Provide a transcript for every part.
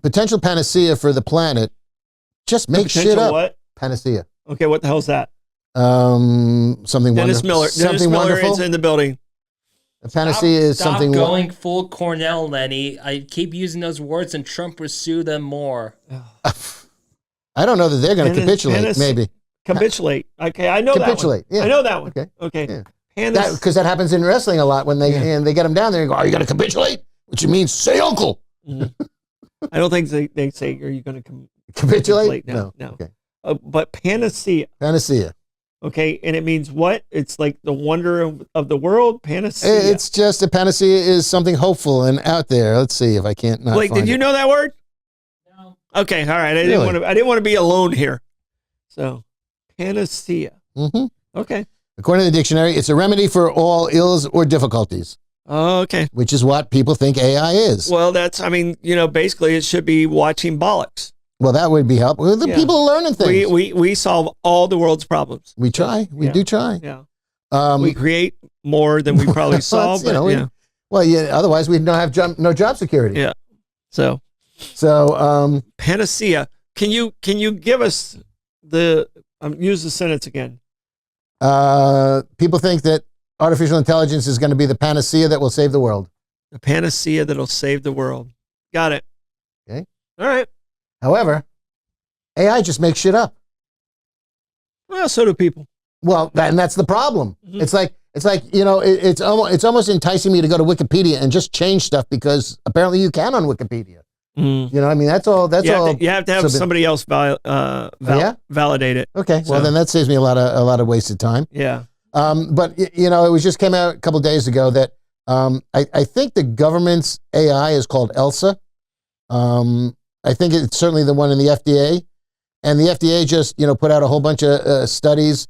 potential panacea for the planet. Just make shit up. What? Panacea. Okay, what the hell's that? Something Dennis wonderful. Miller. Something Dennis Miller wonderful. is in the building. A panacea is something. Stop going full Cornell, Lenny. I keep using those words, and Trump will sue them more. I don't know that they're going to capitulate. Maybe capitulate. Okay, I know capitulate. that one. Yeah. I know that one. Okay. Yeah. Because that happens in wrestling a lot when they and they get them down there and go, "Are you going to capitulate?" Which means say, "Uncle." Mm-hmm. I don't think they say, "Are you going to capitulate?" No. Okay. But panacea. Panacea. Okay, and it means what? It's like the wonder of the world. Panacea. It's just a panacea is something hopeful and out there. Let's see if I can't not. Blake, did you know that word? No. Okay, all right. I didn't want to be alone here. So, panacea. Mm-hmm. Okay. According to the dictionary, it's a remedy for all ills or difficulties. Okay. Which is what people think AI is. Well, basically it should be watching Bollox. Well, that would be helpful. Well, the people are learning things. We solve all the world's problems. We try. We do try. Yeah. We create more than we probably solve. Otherwise we'd not have no job security. Yeah. So panacea. Can you give us use the sentence again? People think that artificial intelligence is going to be the panacea that will save the world. The panacea that'll save the world. Got it. Okay. All right. However, AI just makes shit up. Well, so do people. Well, and that's the problem. Mm-hmm. It's like it's almost enticing me to go to Wikipedia and just change stuff because apparently you can on Wikipedia. Mm. You know, I mean, that's all. You have to have somebody else validate it. Okay, well then that saves me a lot of wasted time. Yeah. But it just came out a couple days ago that I think the government's AI is called Elsa. I think it's certainly the one in the FDA, and the FDA just put out a whole bunch of studies,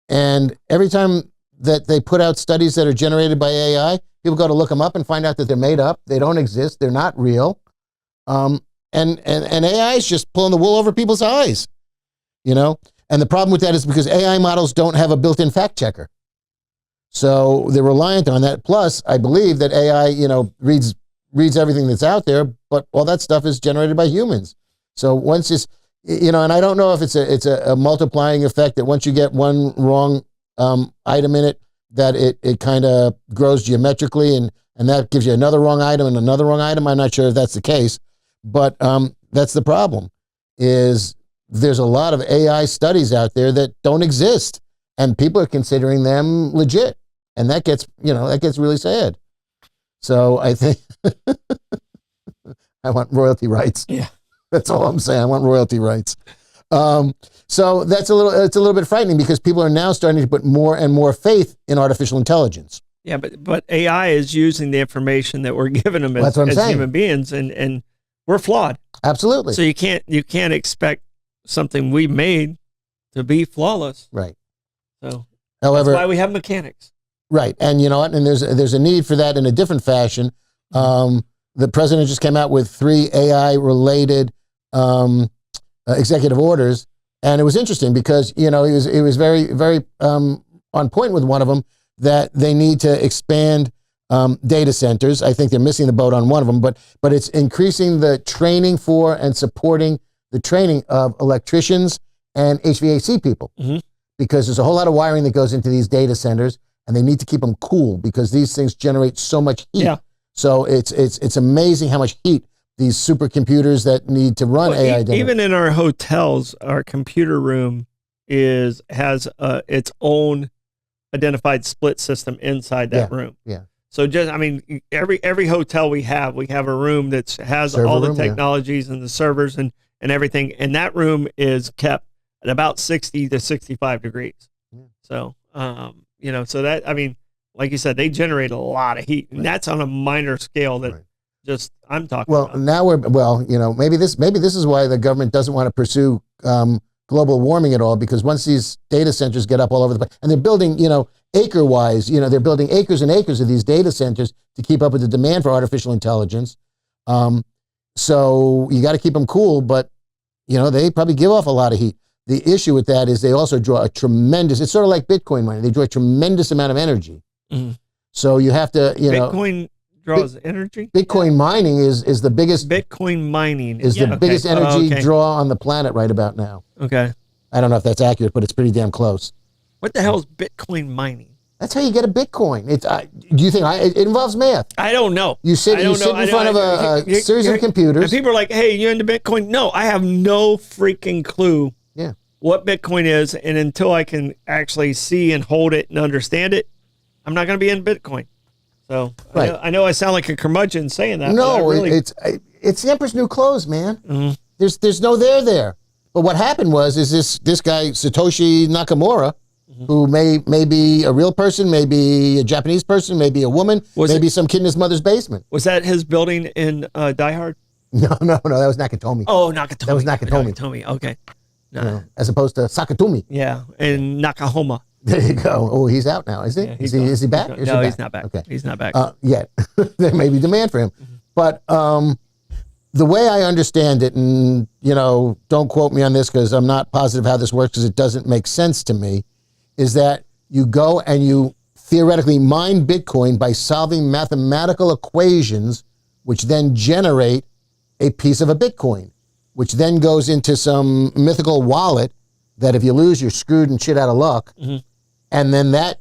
and every time that they put out studies that are generated by AI, people go to look them up and find out that they're made up, they don't exist, they're not real, and AI is just pulling the wool over people's eyes, and the problem with that is because AI models don't have a built-in fact checker, so they're reliant on that. Plus, I believe that AI reads everything that's out there, but all that stuff is generated by humans. So once it's, and I don't know if it's a multiplying effect that once you get one wrong item in it, that it kind of grows geometrically and that gives you another wrong item and another wrong item. I'm not sure if that's the case, but that's the problem is there's a lot of AI studies out there that don't exist and people are considering them legit. And that gets really sad. So I think I want royalty rights. Yeah. That's all I'm saying. I want royalty rights. So it's a little bit frightening because people are now starting to put more and more faith in artificial intelligence. Yeah, but AI is using the information that we're giving them as human beings, and we're flawed. Absolutely. So you can't expect something we made to be flawless. Right. So however, that's why we have mechanics. Right. And you know what? And there's a need for that in a different fashion. The president just came out with 3 AI-related executive orders, and it was interesting because he was very, very on point with one of them that they need to expand data centers. I think they're missing the boat on one of them, but it's increasing the training for and supporting the training of electricians and HVAC people, because there's a whole lot of wiring that goes into these data centers, and they need to keep them cool because these things generate so much heat. Yeah. So it's amazing how much heat these supercomputers that need to run AI. Even in our hotels, our computer room has its own identified split system inside that room. Yeah. So every hotel we have a room that has server all the technologies and the servers and everything, and that room is kept at about 60 to 65 degrees. Yeah. So so that like you said, they generate a lot of heat, and that's on a minor scale that I'm talking about. Well, now maybe this is why the government doesn't want to pursue global warming at all, because once these data centers get up all over the place, and they're building, acre-wise, they're building acres and acres of these data centers to keep up with the demand for artificial intelligence. So you got to keep them cool, but, they probably give off a lot of heat. The issue with that is they also draw it's sort of like Bitcoin money. They draw a tremendous amount of energy. Mm-hmm. So you have to, Bitcoin draws energy. Bitcoin mining is the biggest. Bitcoin mining is the biggest energy draw on the planet right about now. Okay. I don't know if that's accurate, but it's pretty damn close. What the hell is Bitcoin mining? That's how you get a Bitcoin. Do you think it involves math? I don't know. You sit in front of a series of computers. And people are like, hey, you into Bitcoin? No, I have no freaking clue what Bitcoin is. And until I can actually see and hold it and understand it, I'm not going to be in Bitcoin. So I know I sound like a curmudgeon saying that. No, it's the Emperor's New Clothes, man. Mm-hmm. There's no there. But what happened was this guy, Satoshi Nakamura, who may be a real person, maybe a Japanese person, maybe a woman, maybe some kid in his mother's basement. Was that his building in Die Hard? No, that was Nakatomi. Oh, Nakatomi. That was Nakatomi. Nakatomi, okay. No. As opposed to Sakatomi. Yeah, and Nakahoma. There you go. Oh, he's out now, is he? Yeah, is he back? No, he's not back. Okay. He's not back. Yet. There may be demand for him. Mm-hmm. But the way I understand it, and, don't quote me on this because I'm not positive how this works because it doesn't make sense to me, is that you go and you theoretically mine Bitcoin by solving mathematical equations, which then generate a piece of a Bitcoin, which then goes into some mythical wallet that if you lose, you're screwed and shit out of luck. Mm-hmm. And then that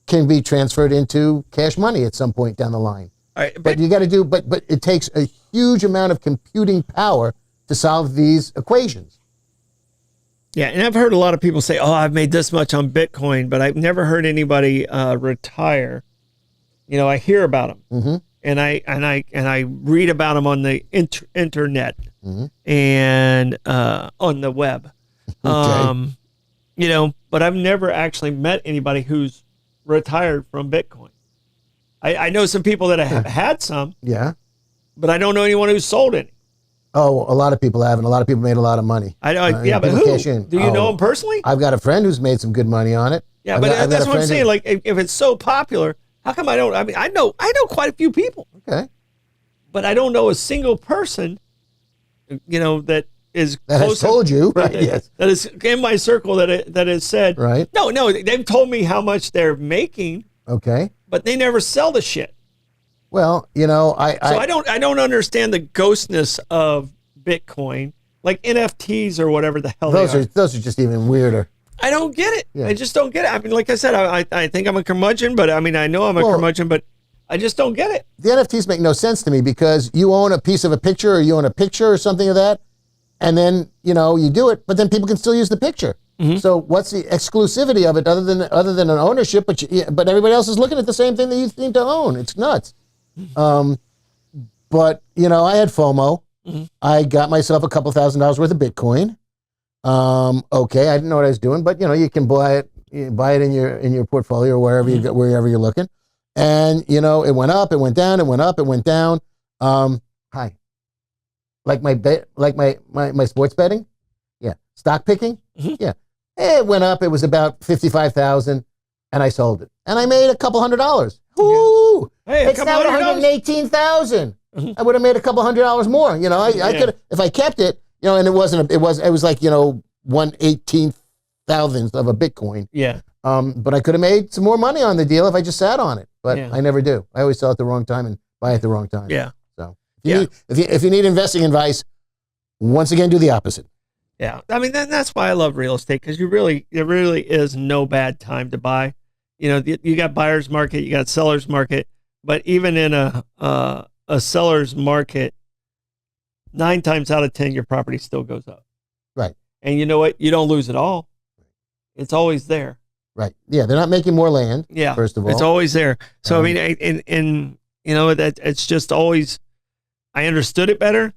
can be transferred into cash money at some point down the line. All right, but you got to but it takes a huge amount of computing power to solve these equations. Yeah, and I've heard a lot of people say, "Oh, I've made this much on Bitcoin," but I've never heard anybody retire. I hear about them, mm-hmm. and I read about them on the internet mm-hmm. and on the web. Okay. But I've never actually met anybody who's retired from Bitcoin. I know some people that have had some, but I don't know anyone who's sold any. Oh, a lot of people have, and a lot of people made a lot of money. I know, but who? Do you know him personally? I've got a friend who's made some good money on it. Yeah, that's what I'm saying. Like, if it's so popular, how come I don't? I mean, I know quite a few people. Okay, but I don't know a single person, that is that has told you, right? Yes, that is in my circle that has said, right? No, they've told me how much they're making. Okay, but they never sell the shit. Well, I don't understand the ghostness of Bitcoin, like NFTs or whatever the hell those are just even weirder. I don't get it. Yeah. I just don't get it. I mean, like I said, I think I'm a curmudgeon, but I mean, I know I'm a curmudgeon, but I just don't get it. The NFTs make no sense to me because you own a piece of a picture or you own a picture or something of that, and then you do it, but then people can still use the picture. Mm-hmm. So what's the exclusivity of it other than an ownership? But everybody else is looking at the same thing that you seem to own. It's nuts. But I had FOMO. Mm-hmm. I got myself a couple $1,000s worth of Bitcoin. Okay, I didn't know what I was doing, but you can buy it in your portfolio or wherever mm-hmm. wherever you're looking. And it went up, it went down, it went up, it went down. Hi. Like my sports betting? Yeah. Stock picking? Mm-hmm. Yeah. It went up, it was about 55,000 and I sold it. And I made a couple $100. Woo! Hey, it's now 118,000. Mm-hmm. I would have made a couple $100 more. I could if I kept it. And it was like 1/18,000th of a Bitcoin. Yeah. But I could have made some more money on the deal if I just sat on it. But I never do. I always sell at the wrong time and buy at the wrong time. Yeah. So if you need investing advice, once again, do the opposite. Yeah. I mean that's why I love real estate because there really is no bad time to buy. You got buyer's market, you got seller's market, but even in a seller's market, 9 times out of 10, your property still goes up. Right. And you know what? You don't lose it all. It's always there. Right. Yeah. They're not making more land. Yeah. First of all, it's always there. So, I mean, and that it's just always, I understood it better.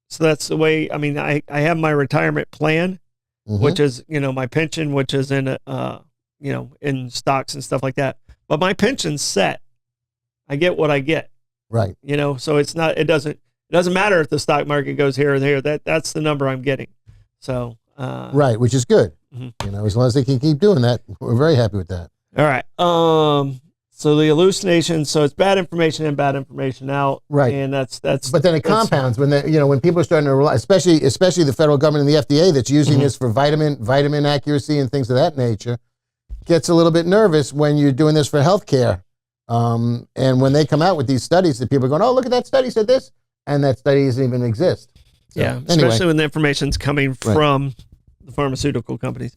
So that's the way, I mean, I have my retirement plan, mm-hmm. which is, my pension, which is in, in stocks and stuff like that. But my pension's set. I get what I get. Right. So it doesn't matter if the stock market goes here or there. That's the number I'm getting. So right, which is good. Mm-hmm. As long as they can keep doing that, we're very happy with that. All right. So the hallucination. So it's bad information in, bad information out. Right. And that's. But then it compounds when when people are starting to rely, especially the federal government and the FDA that's using mm-hmm. this for vitamin accuracy and things of that nature, gets a little bit nervous when you're doing this for healthcare And when they come out with these studies, that people are going, oh, look at that study said this, and that study doesn't even exist. So, yeah, especially when the information's coming from the pharmaceutical companies.